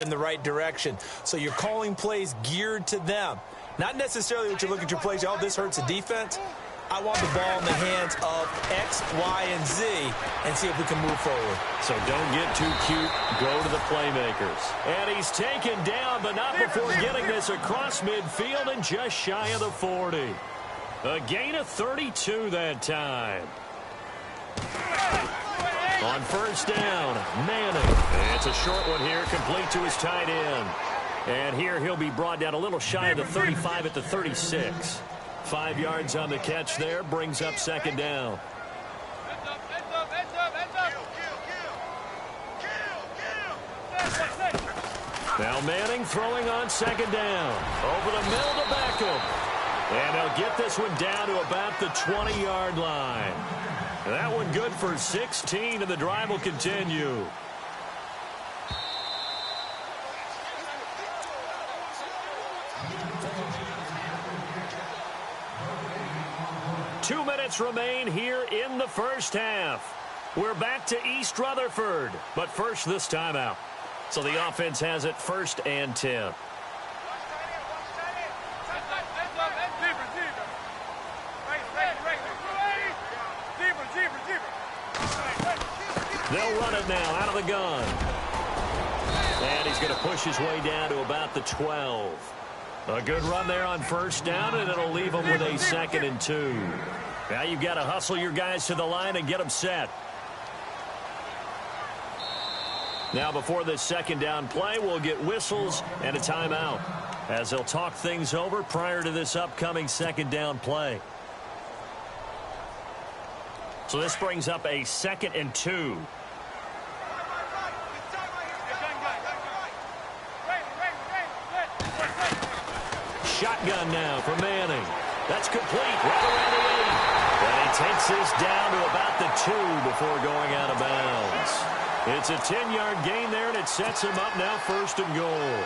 in the right direction. So you're calling plays geared to them. Not necessarily what you look at your plays, oh, this hurts the defense. I want the ball in the hands of X, Y, and Z and see if we can move forward. So don't get too cute. Go to the playmakers. And he's taken down, but not before getting this across midfield and just shy of the 40. A gain of 32 that time. On first down, Manning. And it's a short one here, complete to his tight end. And here he'll be brought down a little shy of the 35 at the 36. 5 yards on the catch there, brings up second down. Now Manning throwing on second down. Over the middle to Beckham. And they'll get this one down to about the 20-yard line. That one good for 16, and the drive will continue. Two minutes remain here in the first half. We're back to East Rutherford, but first this timeout. So the offense has it first and 10. They'll run it now out of the gun. And he's going to push his way down to about the 12. A good run there on first down, and it'll leave them with a 2nd and 2. Now you've got to hustle your guys to the line and get them set. Now before this second down play, we'll get whistles and a timeout as they'll talk things over prior to this upcoming second down play. So this brings up a 2nd and 2. Shotgun now for Manning. That's complete. Right around the 8. And he takes this down to about the 2 before going out of bounds. It's a 10-yard gain there, and it sets him up now 1st and goal.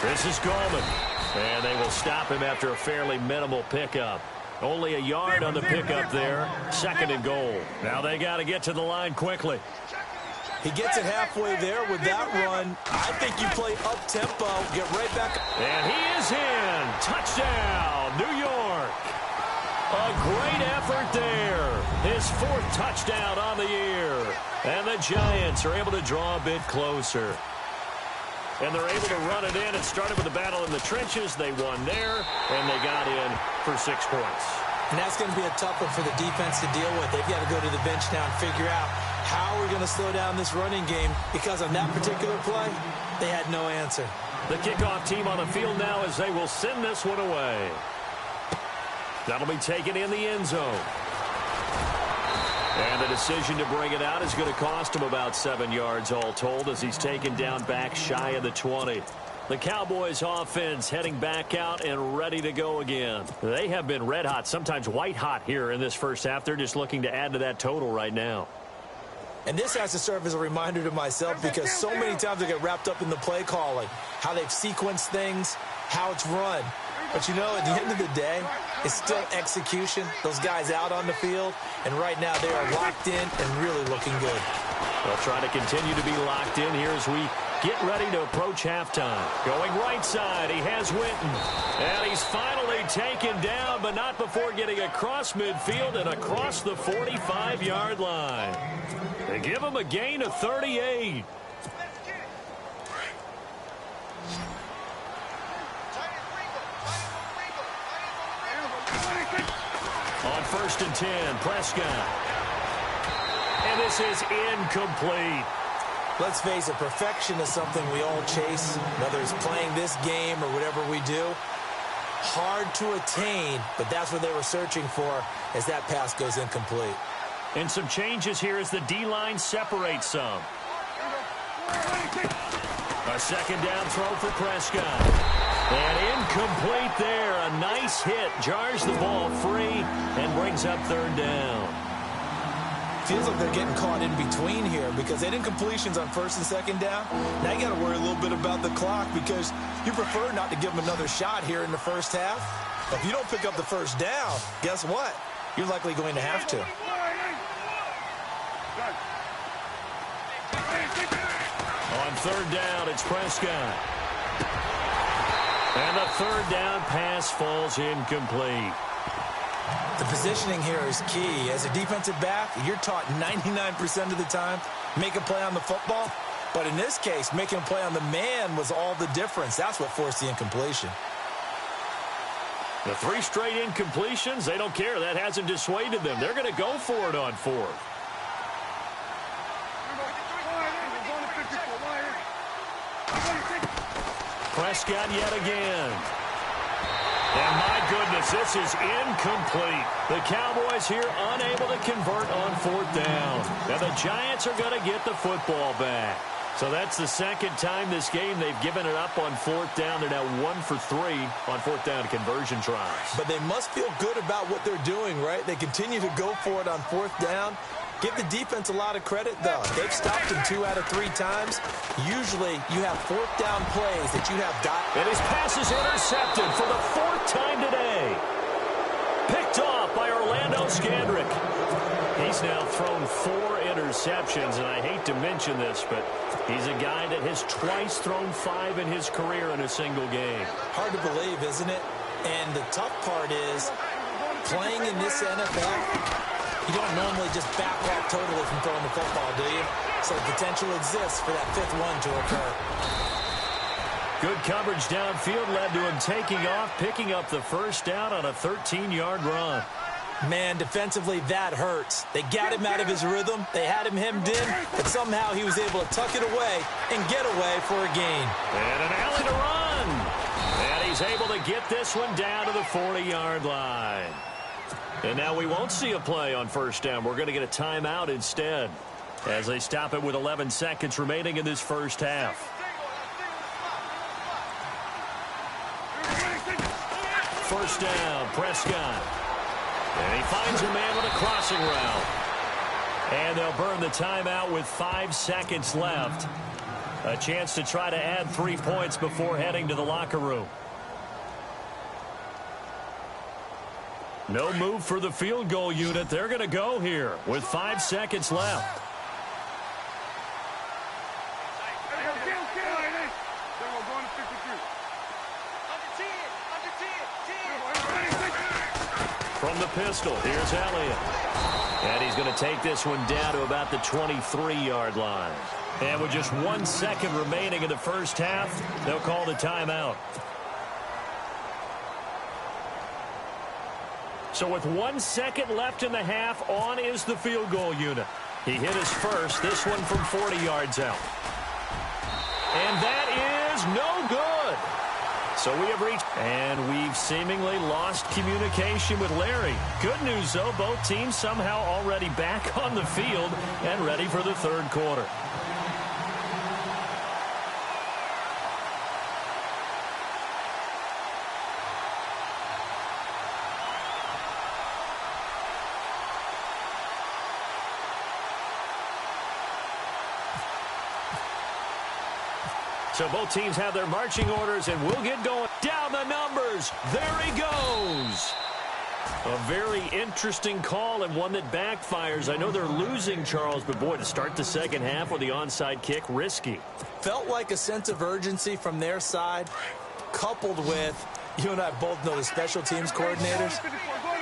This is Gorman. And they will stop him after a fairly minimal pickup. Only a yard on the pickup there. 2nd and goal. Now they got to get to the line quickly. He gets it halfway there with that run. I think you play up-tempo, get right back. And he is in. Touchdown, New York. A great effort there. His 4th touchdown on the year. And the Giants are able to draw a bit closer. And they're able to run it in. It started with a battle in the trenches. They won there, and they got in for 6 points. And that's going to be a tough one for the defense to deal with. They've got to go to the bench now and figure out how we're going to slow down this running game, because on that particular play, they had no answer. The kickoff team on the field now as they will send this one away. That'll be taken in the end zone. And the decision to bring it out is going to cost him about 7 yards all told as he's taken down back shy of the 20. The Cowboys offense heading back out and ready to go again. They have been red hot, sometimes white hot here in this first half. They're just looking to add to that total right now. And this has to serve as a reminder to myself, because so many times I get wrapped up in the play calling, how they've sequenced things, how it's run. But, you know, at the end of the day, it's still execution. Those guys out on the field, and right now they are locked in and really looking good. They'll try to continue to be locked in here as we get ready to approach halftime. Going right side, he has Winton. And he's finally taken down, but not before getting across midfield and across the 45-yard line. They give him a gain of 38. On 1st and 10, Prescott. And this is incomplete. Let's face it, perfection is something we all chase, whether it's playing this game or whatever we do. Hard to attain, but that's what they were searching for as that pass goes incomplete. And some changes here as the D-line separates some. A 2nd down throw for Prescott. And incomplete there. A nice hit. Jars the ball free and brings up third down. Feels like they're getting caught in between here because they didn't completions on first and second down. Now you got to worry a little bit about the clock because you prefer not to give them another shot here in the first half. But if you don't pick up the first down, guess what? You're likely going to have to. On third down, it's Prescott. And the third down pass falls incomplete. The positioning here is key. As a defensive back, you're taught 99% of the time, make a play on the football. But in this case, making a play on the man was all the difference. That's what forced the incompletion. The 3 straight incompletions, they don't care. That hasn't dissuaded them. They're going to go for it on fourth. Prescott yet again. And my goodness, this is incomplete. The Cowboys here unable to convert on fourth down. Now the Giants are going to get the football back. So that's the second time this game they've given it up on fourth down. They're now 1 for 3 on fourth down conversion tries. But they must feel good about what they're doing, right? They continue to go for it on fourth down. Give the defense a lot of credit, though. They've stopped him 2 out of 3 times. Usually, you have fourth down plays that you have And his pass is intercepted for the 4th time today. Picked off by Orlando Scandrick. He's now thrown 4 interceptions, and I hate to mention this, but he's a guy that has twice thrown 5 in his career in a single game. Hard to believe, isn't it? And the tough part is, playing in this NFL, you don't normally just back off totally from throwing the football, do you? So the potential exists for that 5th one to occur. Good coverage downfield led to him taking off, picking up the first down on a 13-yard run. Man, defensively, that hurts. They got him out of his rhythm. They had him hemmed in, but somehow he was able to tuck it away and get away for a gain. And an alley to run. And he's able to get this one down to the 40-yard line. And now we won't see a play on first down. We're going to get a timeout instead as they stop it with 11 seconds remaining in this first half. First down, Prescott. And he finds a man with a crossing route. And they'll burn the timeout with 5 seconds left. A chance to try to add 3 points before heading to the locker room. No move for the field goal unit. They're going to go here with 5 seconds left. From the pistol, here's Elliott. And he's going to take this one down to about the 23-yard line. And with just 1 second remaining in the first half, they'll call the timeout. So with 1 second left in the half, on is the field goal unit. He hit his first, this one from 40 yards out. And that is no good. So we have reached, and we've seemingly lost communication with Larry. Good news, though, both teams somehow already back on the field and ready for the third quarter. So both teams have their marching orders, and we'll get going. Down the numbers. There he goes. A very interesting call and one that backfires. I know they're losing, Charles, but boy, to start the second half with the onside kick, risky. Felt like a sense of urgency from their side, coupled with, you and I both know the special teams coordinators.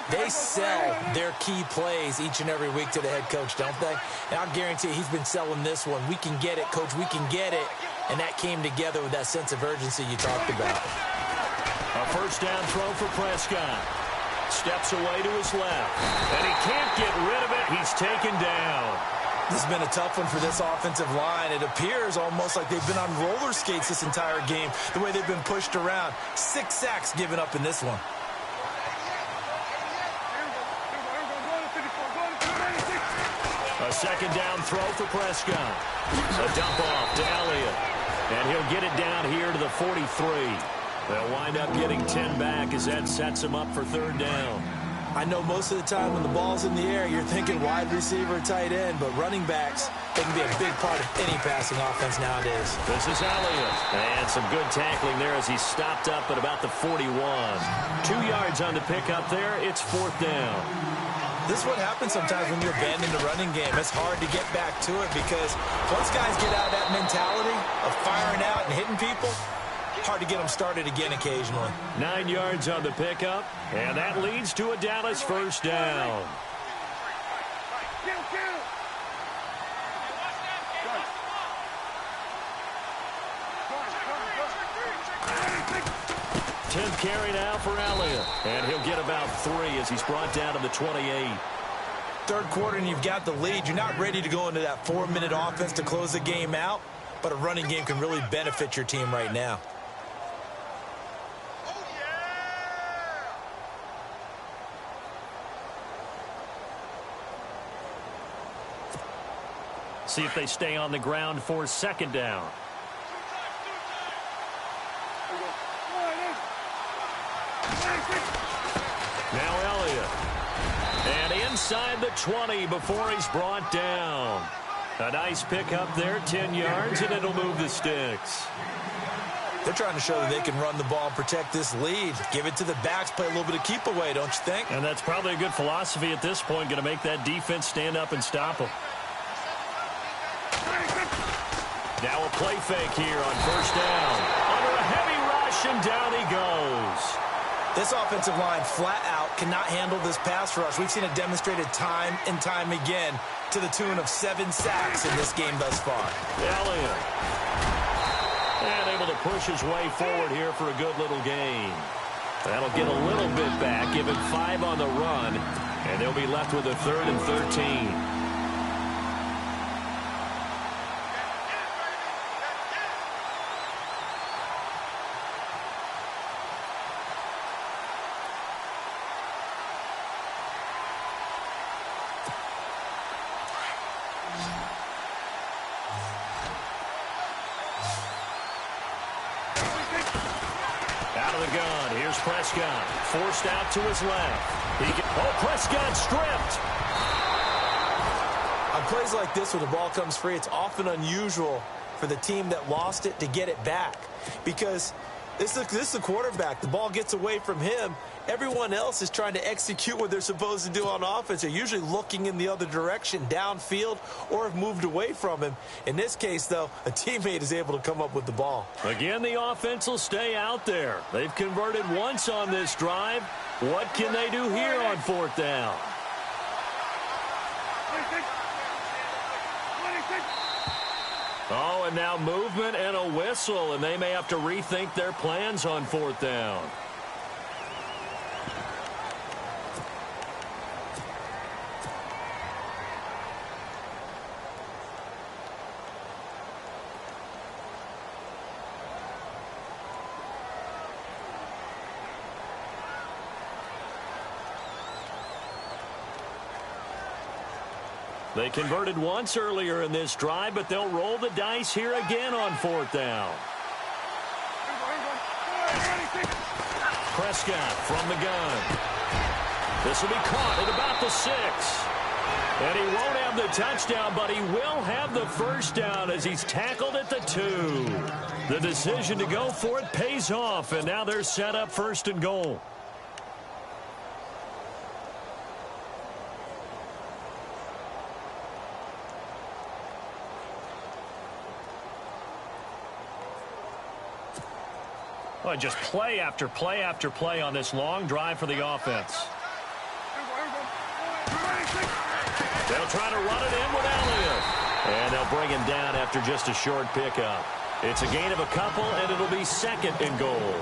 They sell their key plays each and every week to the head coach, don't they? And I'll guarantee you he's been selling this one. We can get it, coach, we can get it. And that came together with that sense of urgency you talked about. A first down throw for Prescott. Steps away to his left. And he can't get rid of it. He's taken down. This has been a tough one for this offensive line. It appears almost like they've been on roller skates this entire game, the way they've been pushed around. 6 sacks given up in this one. A second down throw for Prescott. A dump off to Elliott. And he'll get it down here to the 43. They'll wind up getting 10 back as that sets them up for third down. I know most of the time when the ball's in the air, you're thinking wide receiver, tight end, but running backs, they can be a big part of any passing offense nowadays. This is Elliott. And some good tackling there as he stopped up at about the 41. 2 yards on the pickup there. It's fourth down. This is what happens sometimes when you abandon the running game. It's hard to get back to it because once guys get out of that mentality of firing out and hitting people, hard to get them started again occasionally. 9 yards on the pickup, and that leads to a Dallas first down. Tenth carry now for Elliott, and he'll get about 3 as he's brought down to the 28. Third quarter and you've got the lead. You're not ready to go into that 4-minute offense to close the game out, but a running game can really benefit your team right now. See if they stay on the ground for second down. Now Elliott. And inside the 20 before he's brought down. A nice pickup there, 10 yards, and it'll move the sticks. They're trying to show that they can run the ball and protect this lead. Give it to the backs, play a little bit of keep away, don't you think? And that's probably a good philosophy at this point, going to make that defense stand up and stop them. Now a play fake here on first down. Under a heavy rush, and down he goes. This offensive line flat out cannot handle this pass rush. We've seen it demonstrated time and time again to the tune of 7 sacks in this game thus far. Elliott. And able to push his way forward here for a good little gain. That'll get a little bit back, give him 5 on the run, and they'll be left with a 3rd and 13. Prescott forced out to his left. Prescott stripped. On plays like this, when the ball comes free, it's often unusual for the team that lost it to get it back because this is the quarterback. The ball gets away from him. Everyone else is trying to execute what they're supposed to do on offense. They're usually looking in the other direction, downfield, or have moved away from him. In this case, though, a teammate is able to come up with the ball. Again, the offense will stay out there. They've converted once on this drive. What can they do here on fourth down? Oh, and now movement and a whistle, and they may have to rethink their plans on fourth down. They converted once earlier in this drive, but they'll roll the dice here again on fourth down. Prescott from the gun. This will be caught at about the 6. And he won't have the touchdown, but he will have the first down as he's tackled at the 2. The decision to go for it pays off, and now they're set up 1st and goal. Well, just play after play after play on this long drive for the offense. They'll try to run it in with Elliott. And they'll bring him down after just a short pickup. It's a gain of a couple, and it'll be 2nd and goal.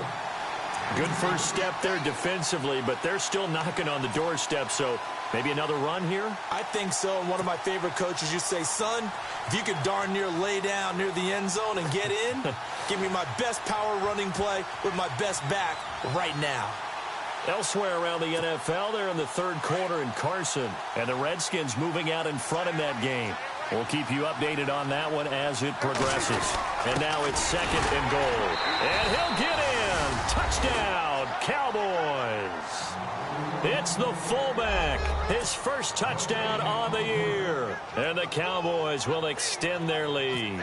Good first step there defensively, but they're still knocking on the doorstep, so maybe another run here? I think so, and one of my favorite coaches used to say, son, if you could darn near lay down near the end zone and get in, give me my best power running play with my best back right now. Elsewhere around the NFL, they're in the 3rd quarter in Carson, and the Redskins moving out in front in that game. We'll keep you updated on that one as it progresses. And now it's 2nd and goal. And he'll get in. Touchdown, Cowboys. It's the fullback, his first touchdown on the year. And the Cowboys will extend their lead.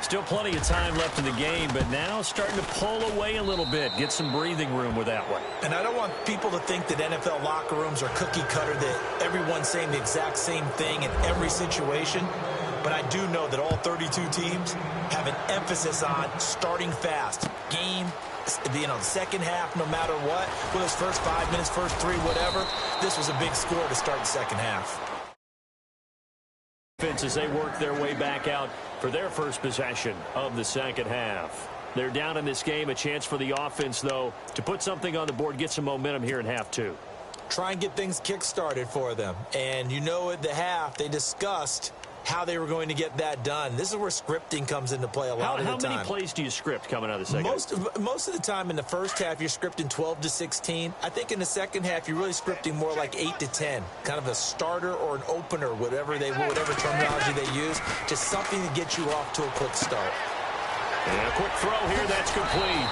Still plenty of time left in the game, but now starting to pull away a little bit. Get some breathing room with that one. And I don't want people to think that NFL locker rooms are cookie cutter, that everyone's saying the exact same thing in every situation. But I do know that all 32 teams have an emphasis on starting fast. Game, the second half, no matter what. Whether it's first 5 minutes, first 3, whatever. This was a big score to start the second half. As they work their way back out for their first possession of the second half. They're down in this game. A chance for the offense, though, to put something on the board, get some momentum here in half 2. Try and get things kick-started for them. And you know at the half, they discussed how they were going to get that done. This is where scripting comes into play a lot of the time. How many plays do you script coming out of the second? Most of the time in the first half, you're scripting 12 to 16. I think in the second half, you're really scripting more like 8 to 10. Kind of a starter or an opener, whatever terminology they use. Just something to get you off to a quick start. And a quick throw here, that's complete.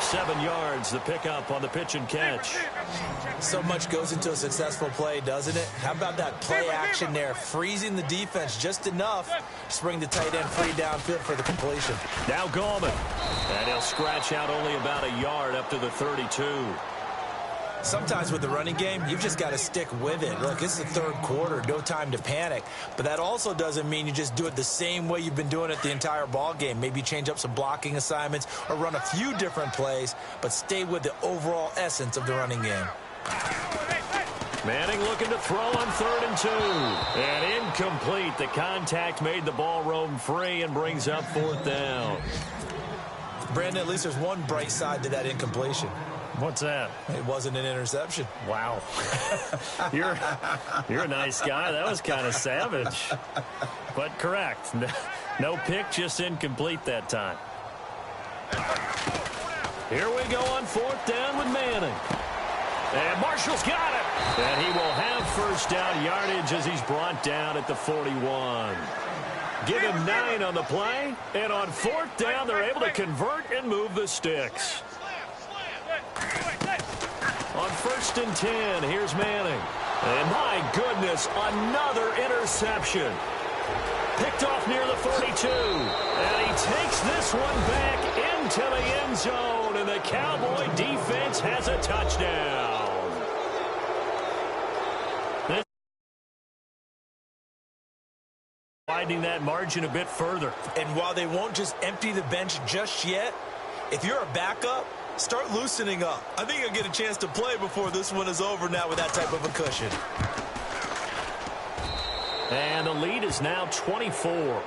7 yards, the pickup on the pitch and catch. So much goes into a successful play, doesn't it? How about that play action there, freezing the defense just enough to bring the tight end free downfield for the completion. Now Gallman, and he'll scratch out only about a yard up to the 32. Sometimes with the running game, you've just got to stick with it. Look, it's the third quarter, no time to panic. But that also doesn't mean you just do it the same way you've been doing it the entire ball game. Maybe change up some blocking assignments or run a few different plays, but stay with the overall essence of the running game. Manning looking to throw on 3rd and 2. And incomplete. The contact made the ball roam free and brings up 4th down. Brandon, at least there's one bright side to that incompletion. What's that? It wasn't an interception. Wow. You're a nice guy. That was kind of savage. But correct. No pick, just incomplete that time. Here we go on 4th down with Manning. And Marshall's got it. And he will have first down yardage as he's brought down at the 41. Give him 9 on the play. And on 4th down, they're able to convert and move the sticks. On 1st and 10, here's Manning. And my goodness, another interception. Picked off near the 42. And he takes this one back into the end zone. And the Cowboy defense has a touchdown. Widening that margin a bit further. And while they won't just empty the bench just yet, if you're a backup, start loosening up. I think you'll get a chance to play before this one is over now with that type of a cushion. And the lead is now 24.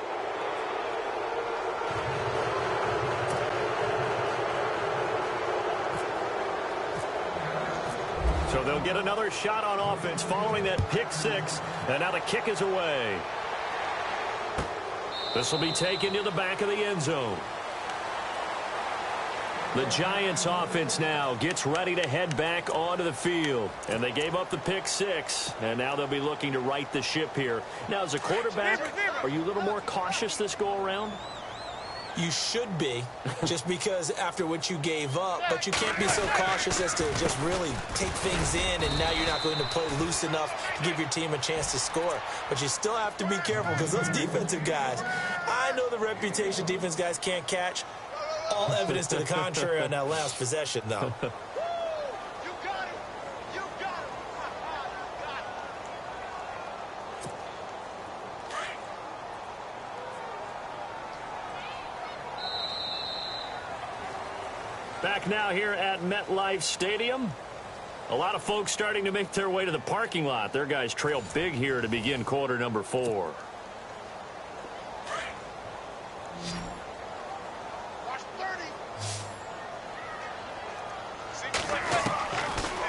So they'll get another shot on offense following that pick 6. And now the kick is away. This will be taken to the back of the end zone. The Giants offense now gets ready to head back onto the field. And they gave up the pick 6. And now they'll be looking to right the ship here. Now, as a quarterback, are you a little more cautious this go-around? You should be, just because after what you gave up. But you can't be so cautious as to just really take things in, and now you're not going to play loose enough to give your team a chance to score. But you still have to be careful because those defensive guys, I know the reputation defense guys can't catch. All evidence to the contrary on that last possession, though. Back now here at MetLife Stadium. A lot of folks starting to make their way to the parking lot. Their guys trail big here to begin quarter number 4.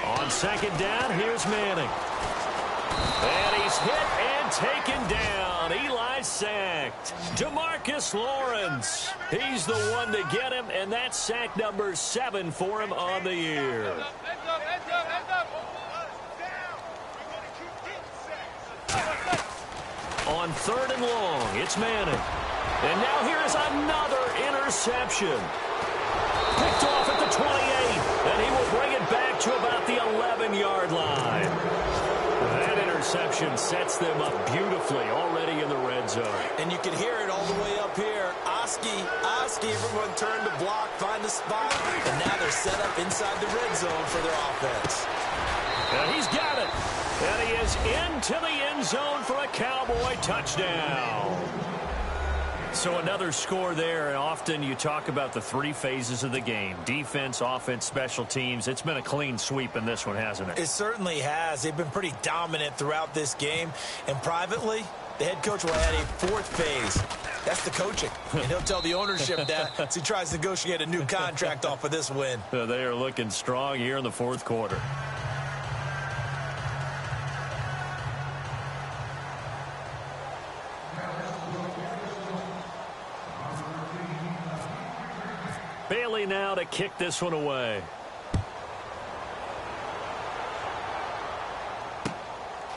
On 2nd down, here's Manning. And he's hit and taken down. Eli sacked. DeMarcus Lawrence. He's the one to get him, and that's sack number 7 for him on the year. On 3rd and long, it's Manning. And now here's another interception. Picked off 28, and he will bring it back to about the 11-yard line. That interception sets them up beautifully already in the red zone. And you can hear it all the way up here. Oski, everyone turned to block, find the spot, and now they're set up inside the red zone for their offense. And he's got it. And he is into the end zone for a Cowboy touchdown. So another score there, and often you talk about the three phases of the game. Defense, offense, special teams. It's been a clean sweep in this one, hasn't it? It certainly has. They've been pretty dominant throughout this game. And privately, the head coach will add a fourth phase. That's the coaching. And he'll tell the ownership that as he tries to negotiate a new contract off of this win. They are looking strong here in the fourth quarter. Bailey now to kick this one away.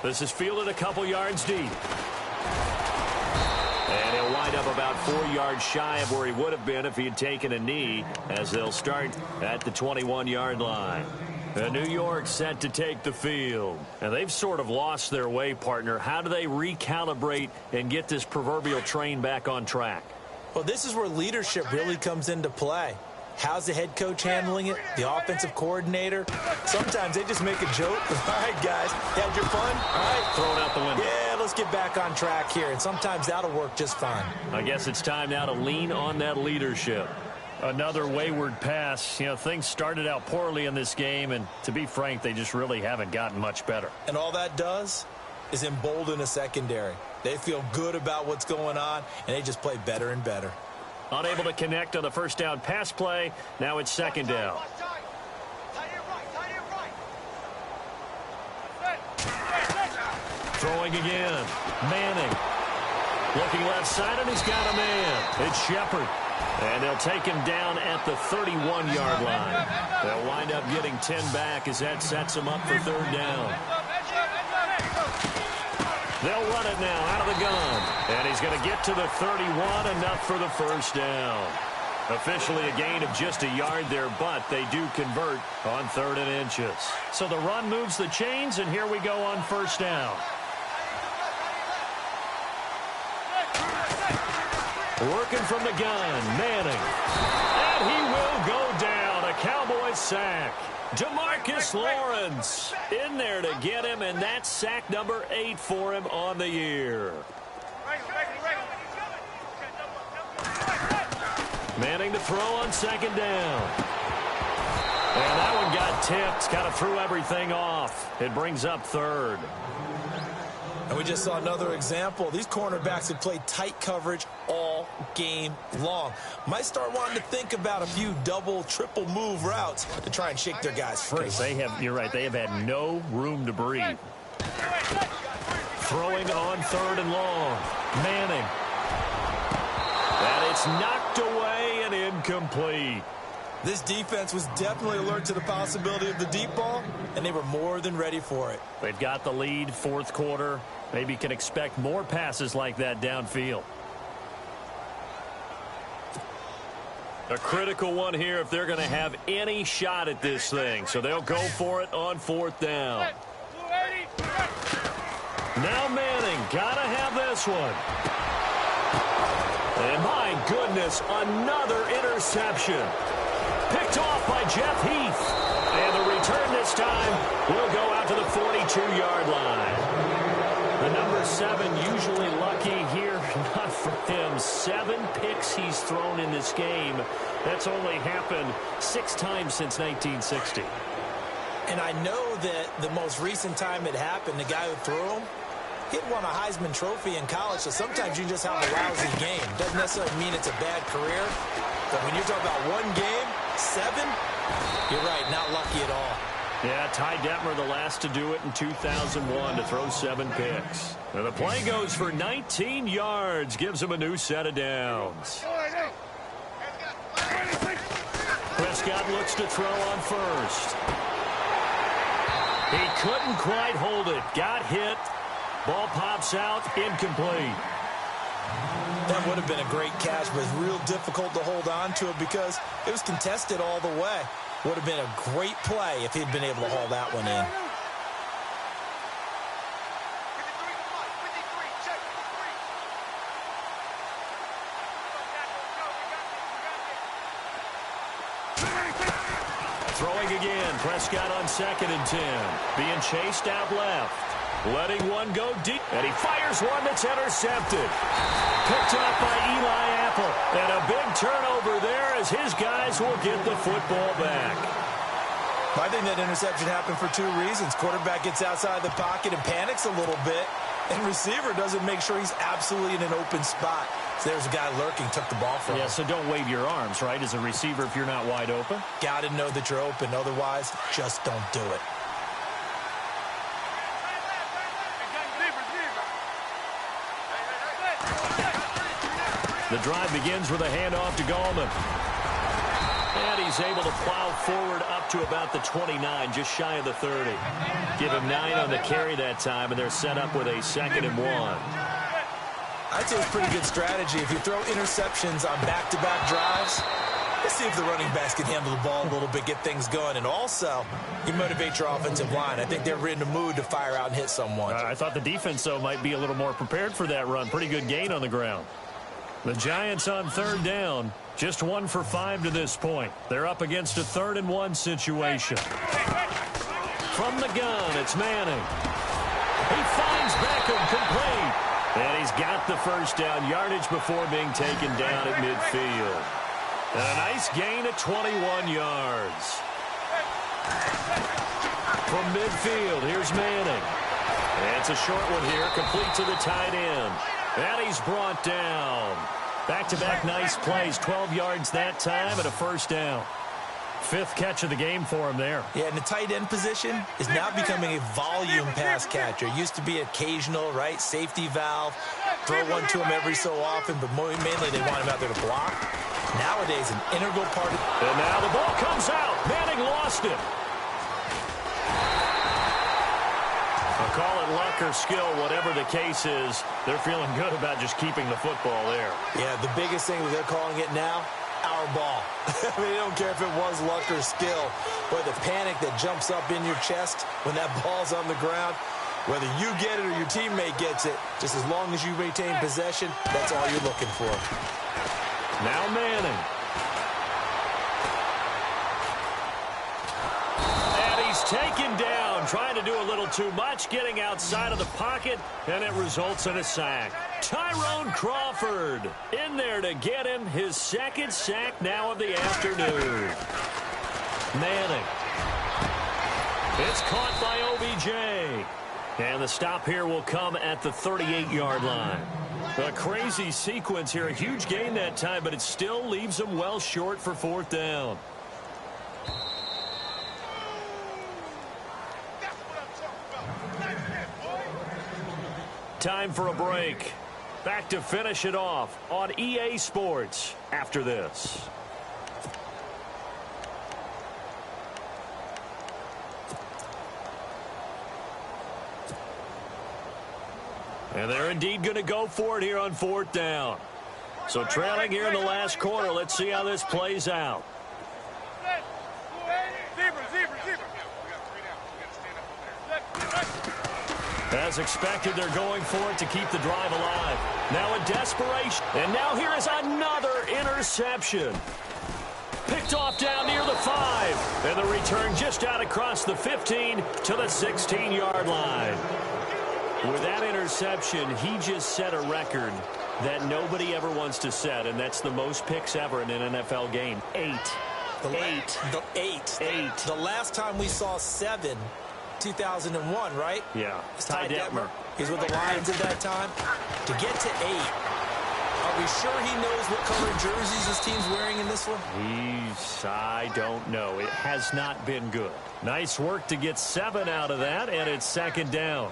This is fielded a couple yards deep. And he'll wind up about 4 yards shy of where he would have been if he had taken a knee, as they'll start at the 21-yard line. New York set to take the field. And they've sort of lost their way, partner. How do they recalibrate and get this proverbial train back on track? Well, this is where leadership really comes into play. How's the head coach handling it? The offensive coordinator? Sometimes they just make a joke. All right, guys, had your fun? All right. Throw it out the window. Yeah, let's get back on track here. And sometimes that'll work just fine. I guess it's time now to lean on that leadership. Another wayward pass. You know, things started out poorly in this game, and to be frank, they just really haven't gotten much better. And all that does is embolden a secondary. They feel good about what's going on, and they just play better and better. Unable to connect on the first down pass play. Now it's second down. Throwing again. Manning. Looking left side, and he's got a man. It's Shepard. And they'll take him down at the 31-yard line. They'll wind up getting 10 back as that sets him up for third down. They'll run it now out of the gun. And he's going to get to the 31, enough for the first down. Officially a gain of just a yard there, but they do convert on 3rd and inches. So the run moves the chains, and here we go on first down. Working from the gun, Manning. And he will go down. A Cowboys sack. DeMarcus Lawrence in there to get him, and that's sack number 8 for him on the year. Manning to throw on second down. And that one got tipped. Kind of threw everything off. It brings up 3rd. And we just saw another example. These cornerbacks have played tight coverage all game long. Might start wanting to think about a few double, triple move routes to try and shake their guys free. You're right, they have had no room to breathe. Throwing on 3rd and long. Manning. And it's knocked away and incomplete. This defense was definitely alert to the possibility of the deep ball, and they were more than ready for it. They've got the lead, fourth quarter. Maybe can expect more passes like that downfield. A critical one here if they're going to have any shot at this thing. So they'll go for it on 4th down. Now Manning, got to have this one. And my goodness, another interception. Picked off by Jeff Heath. And the return this time will go out to the 42-yard line. The number 7 usually lucky here. Not for him. 7 picks he's thrown in this game. That's only happened 6 times since 1960. And I know that the most recent time it happened, the guy who threw him, he won a Heisman Trophy in college, so sometimes you just have a lousy game. Doesn't necessarily mean it's a bad career. But when you're talking about one game, 7, you're right, not lucky at all. Yeah, Ty Detmer, the last to do it in 2001, to throw 7 picks. And the play goes for 19 yards, gives him a new set of downs. Prescott looks to throw on first. He couldn't quite hold it. Got hit. Ball pops out, incomplete. That would have been a great catch, but it's real difficult to hold on to it because it was contested all the way. Would have been a great play if he'd been able to haul that one in. Throwing again, Prescott on 2nd and 10. Being chased out left. Letting one go deep. And he fires one that's intercepted. Picked off by Eli Apple. And a big turnover there as his guys will get the football back. I think that interception happened for 2 reasons. Quarterback gets outside the pocket and panics a little bit. And receiver doesn't make sure he's absolutely in an open spot. So there's a guy lurking, took the ball from him. Yeah, so don't wave your arms, right, as a receiver if you're not wide open. Got to know that you're open. Otherwise, just don't do it. The drive begins with a handoff to Gallman. And he's able to plow forward up to about the 29, just shy of the 30. Give him 9 on the carry that time, and they're set up with a 2nd and 1. I'd say it's pretty good strategy. If you throw interceptions on back-to-back drives, let's see if the running backs can handle the ball a little bit, get things going. And also, you motivate your offensive line. I think they're in the mood to fire out and hit someone. I thought the defense, though, might be a little more prepared for that run. Pretty good gain on the ground. The Giants on 3rd down. Just 1 for 5 to this point. They're up against a 3rd and 1 situation. From the gun, it's Manning. He finds Beckham complete. And he's got the first down, yardage before being taken down at midfield. And a nice gain of 21 yards. From midfield, here's Manning. And it's a short one here, complete to the tight end. And he's brought down. Back-to-back nice plays, 12 yards that time and a first down. 5th catch of the game for him there. Yeah, and the tight end position is now becoming a volume pass catcher. Used to be occasional, right, safety valve. Throw one to him every so often, but mainly they want him out there to block. Nowadays, an integral part of... And now the ball comes out. Manning lost it. I'll call it luck or skill, whatever the case is. They're feeling good about just keeping the football there. Yeah, the biggest thing that they're calling it now, our ball. I mean, they don't care if it was luck or skill. But the panic that jumps up in your chest when that ball's on the ground, whether you get it or your teammate gets it, just as long as you retain possession, that's all you're looking for. Now Manning. And he's taken down, trying to do a little too much, getting outside of the pocket, and it results in a sack. Tyrone Crawford in there to get him his 2nd sack now of the afternoon. Manning. It's caught by OBJ. And the stop here will come at the 38-yard line. A crazy sequence here. A huge gain that time, but it still leaves them well short for 4th down. Time for a break. Back to finish it off on EA Sports after this. And they're indeed going to go for it here on 4th down. So trailing here in the last quarter. Let's see how this plays out. As expected, they're going for it to keep the drive alive. Now a desperation. And now here is another interception. Picked off down near the 5. And the return just out across the 15 to the 16-yard line. With that interception, he just set a record that nobody ever wants to set, and that's the most picks ever in an NFL game. 8. Eight. The last time we saw 7, 2001, right? Yeah. It's Ty Detmer. He's with the Lions at that time. To get to 8, are we sure he knows what color jerseys his team's wearing in this one? I don't know. It has not been good. Nice work to get 7 out of that, and it's 2nd down.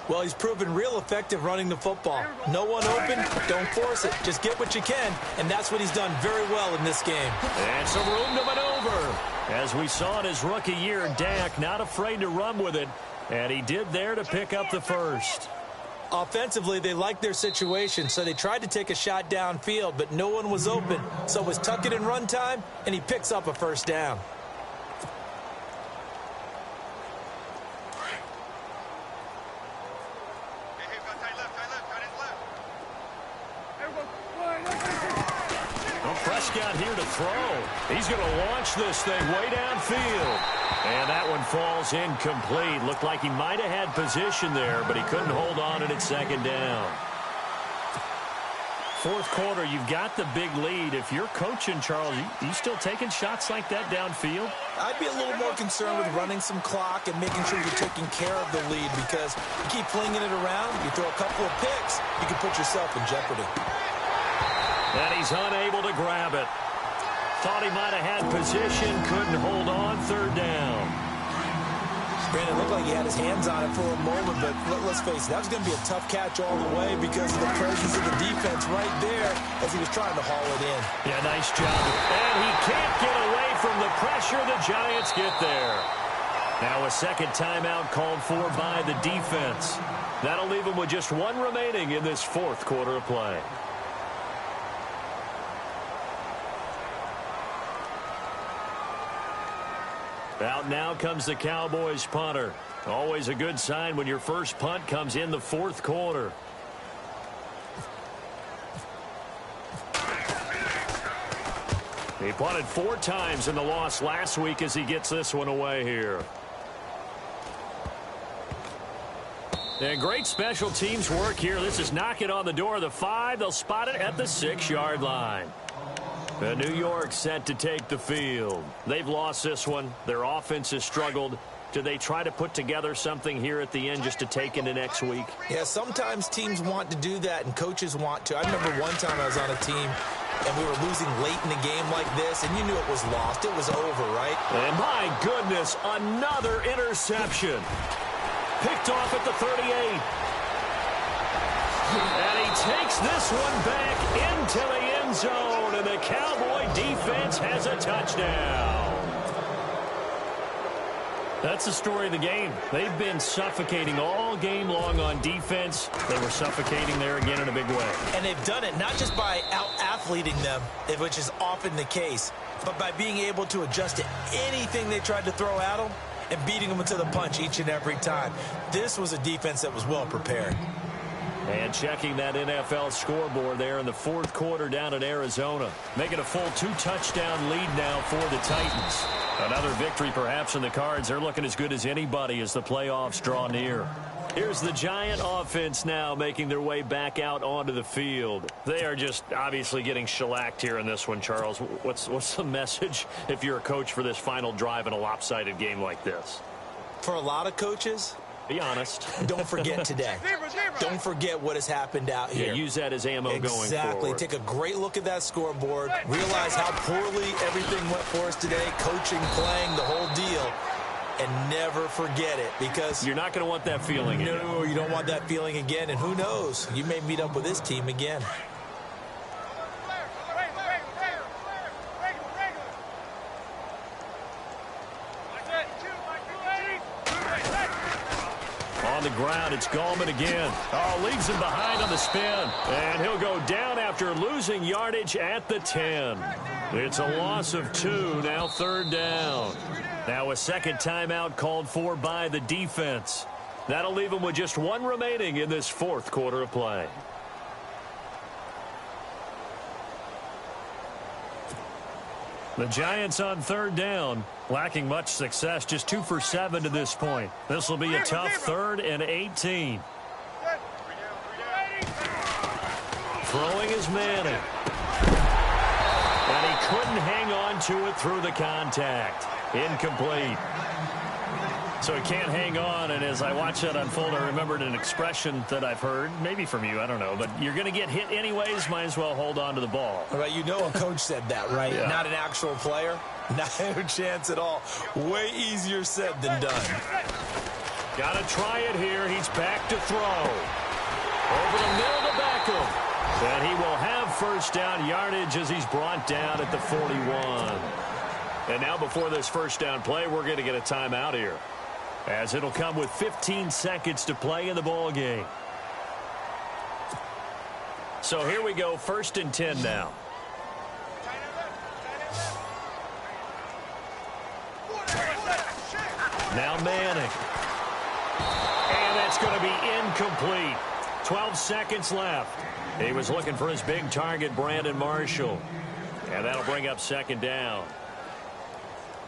Well, he's proven real effective running the football. No one open, don't force it. Just get what you can, and that's what he's done very well in this game. And some room to maneuver. As we saw in his rookie year, Dak not afraid to run with it, and he did there to pick up the first. Offensively, they liked their situation, so they tried to take a shot downfield, but no one was open. So it was tuck it and run time, and he picks up a first down. out here to throw. He's going to launch this thing way downfield. And that one falls incomplete. Looked like he might have had position there, but he couldn't hold on at second down. Fourth quarter, you've got the big lead. If you're coaching, Charles, you still taking shots like that downfield? I'd be a little more concerned with running some clock and making sure you're taking care of the lead, because you keep flinging it around, you throw a couple of picks, you can put yourself in jeopardy. And he's unable to grab it. Thought he might have had position, couldn't hold on, third down. Brandon, looked like he had his hands on it for a moment, but let's face it, that was going to be a tough catch all the way because of the presence of the defense right there as he was trying to haul it in. Yeah, nice job. And he can't get away from the pressure. The Giants get there. Now a second timeout called for by the defense. That'll leave him with just one remaining in this fourth quarter of play. Out now comes the Cowboys punter. Always a good sign when your first punt comes in the fourth quarter. He punted 4 times in the loss last week as he gets this one away here. And great special teams work here. This is knocking on the door of the 5. They'll spot it at the 6-yard line. New York set to take the field. They've lost this one. Their offense has struggled. Do they try to put together something here at the end just to take into next week? Yeah, sometimes teams want to do that and coaches want to. I remember one time I was on a team and we were losing late in the game like this, and you knew it was lost. It was over, right? And my goodness, another interception. Picked off at the 38. And he takes this one back into the end zone, and the Cowboy defense has a touchdown. That's the story of the game. They've been suffocating all game long on defense. They were suffocating there again in a big way. And they've done it not just by out-athleting them, which is often the case, but by being able to adjust to anything they tried to throw at them and beating them to the punch each and every time. This was a defense that was well prepared. And checking that NFL scoreboard there in the fourth quarter down in Arizona. Making a full 2-touchdown lead now for the Titans. Another victory perhaps in the cards. They're looking as good as anybody as the playoffs draw near. Here's the Giant offense now making their way back out onto the field. They are just obviously getting shellacked here in this one, Charles. What's the message if you're a coach for this final drive in a lopsided game like this? For a lot of coaches, be honest. Don't forget today. Don't forget what has happened out here. Yeah, use that as ammo going forward. Exactly. Take a great look at that scoreboard. Realize how poorly everything went for us today. Coaching, playing, the whole deal. And never forget it, because you're not going to want that feeling again. No, you don't want that feeling again. And who knows? You may meet up with this team again. On the ground, it's Gallman again. Oh, leaves him behind on the spin. And he'll go down after losing yardage at the 10. It's a loss of 2, now third down. Now a second timeout called for by the defense. That'll leave him with just one remaining in this fourth quarter of play. The Giants on third down, lacking much success, just 2 for 7 to this point. This will be a tough 3rd and 18. Throwing is Manning. And he couldn't hang on to it through the contact. Incomplete. So he can't hang on, and as I watch that unfold, I remembered an expression that I've heard, maybe from you, I don't know, but you're going to get hit anyways, might as well hold on to the ball. Right, you know a coach said that, right? Yeah. Not an actual player. Not a chance at all. Way easier said than done. Got to try it here. He's back to throw. Over the middle to Beckham. And he will have first down yardage as he's brought down at the 41. And now before this first down play, we're going to get a timeout here, as it'll come with 15 seconds to play in the ball game. So here we go, 1st and 10 now. Now Manning. And that's going to be incomplete. 12 seconds left. He was looking for his big target, Brandon Marshall. And that'll bring up second down.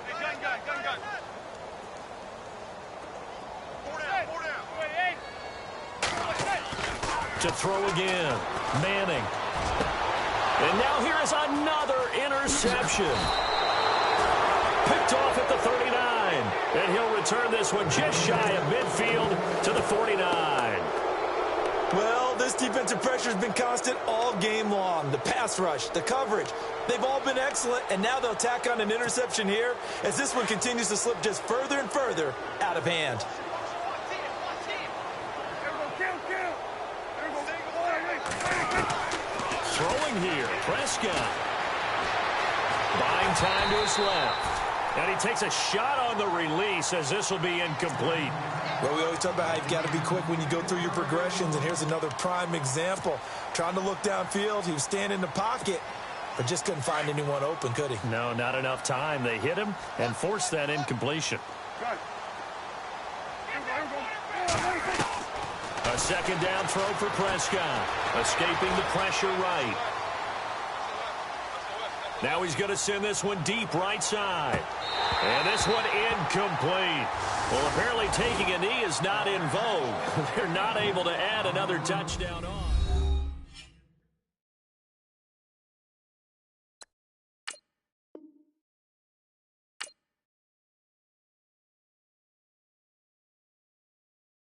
Gun. To throw again. Manning. And now here is another interception. Picked off at the 39. And he'll return this one just shy of midfield to the 49. Well, this defensive pressure has been constant all game long. The pass rush, the coverage, they've all been excellent, and now they'll tack on an interception here as this one continues to slip just further and further out of hand. Throwing here, Prescott. Buying time to his left. And he takes a shot on the release as this will be incomplete. Well, we always talk about how you've got to be quick when you go through your progressions, and here's another prime example. Trying to look downfield, he was standing in the pocket, but just couldn't find anyone open, could he? No, not enough time. They hit him and forced that incompletion. A second down throw for Prescott. Escaping the pressure right. Now he's going to send this one deep right side. And this one incomplete. Well, apparently taking a knee is not in vogue. They're not able to add another touchdown on.